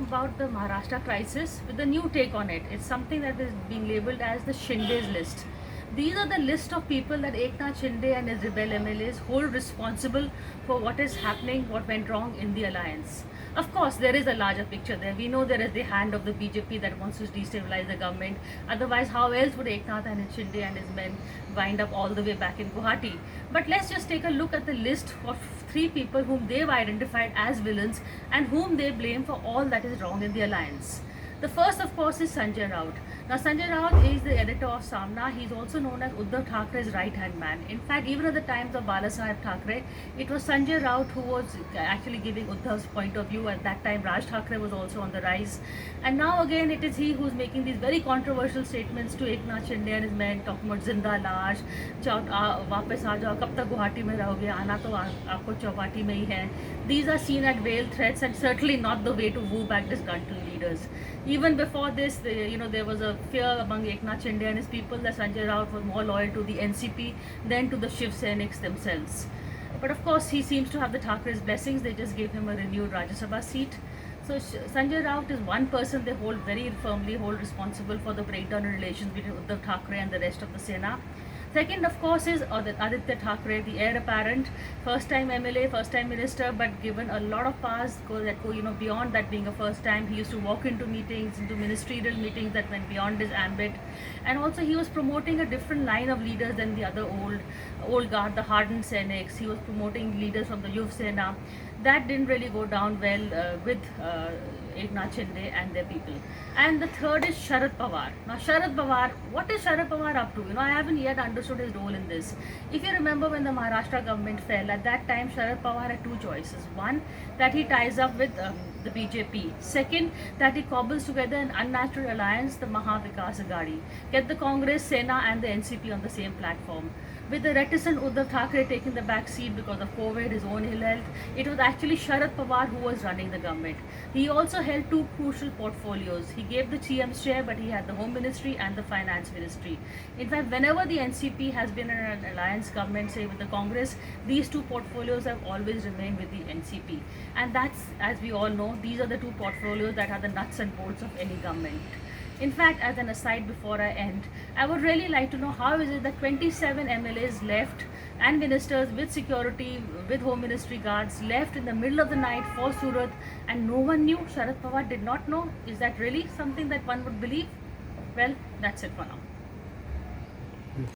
about the Maharashtra crisis with a new take on it. It's something that is being labeled as the Shindes List. These are the list of people that Eknath Shinde and his rebel MLAs hold responsible for what is happening, what went wrong in the alliance. Of course, there is a larger picture there. We know there is the hand of the BJP that wants to destabilize the government. Otherwise, how else would Eknath and Shinde and his men wind up all the way back in Guwahati? But let's just take a look at the list of 3 people whom they've identified as villains and whom they blame for all that is wrong in the alliance. The first, of course, is Sanjay Rout. Now, Sanjay Rout is the editor of Samna. He is also known as Uddhav Thackeray's right-hand man. In fact, even at the times of Balasaheb Thackeray, it was Sanjay Rout who was actually giving Uddhav's point of view. At that time, Raj Thackeray was also on the rise. And now again, it is he who is making these very controversial statements to Eknath Shinde and his men, talking about Zinda Lash, वापस आ जाओ, कब तक गुवाहाटी में रहोगे, आना तो आपको चौपाटी में ही है. These are seen as veiled threats and certainly not the way to woo back disgruntled leaders. Even before this, there was a fear among Eknath Shinde and his people that Sanjay Rout was more loyal to the NCP than to the Shiv Sainiks themselves. But of course, he seems to have the Thackeray's blessings. They just gave him a renewed Rajya Sabha seat. So Sanjay Rout is one person they hold very firmly responsible for the breakdown in relations between Uddhav Thackeray and the rest of the Sena. Second, of course, is Aaditya Thackerays, the heir apparent, first-time MLA, first-time minister, but given a lot of powers that go, beyond that being a first time. He used to walk into meetings, into ministerial meetings that went beyond his ambit, and also he was promoting a different line of leaders than the other old guard, the hardened Sainiks. He was promoting leaders from the Yuv Sena. That didn't really go down well with Eknath Shinde and their people. And the third is Sharad Pawar. Now, Sharad Pawar, what is Sharad Pawar up to? I haven't yet understood his role in this. If you remember when the Maharashtra government fell, at that time Sharad Pawar had 2 choices. One, that he ties up with the BJP. Second, that he cobbles together an unnatural alliance, the Maha Vikas Aghadi. Get the Congress, Sena and the NCP on the same platform. With the reticent Uddhav Thackeray taking the back seat because of COVID, his own ill health, it was actually Sharad Pawar who was running the government. He also held 2 crucial portfolios. He gave the CM's chair, but he had the Home Ministry and the Finance Ministry. In fact, whenever the NCP has been in an alliance government, say with the Congress, these 2 portfolios have always remained with the NCP. And that's, as we all know, these are the 2 portfolios that are the nuts and bolts of any government. In fact, as an aside before I end, I would really like to know how is it that 27 MLAs left and ministers with security, with Home Ministry guards left in the middle of the night for Surat and no one knew? Sharad Pawar did not know? Is that really something that one would believe? Well, that's it for now.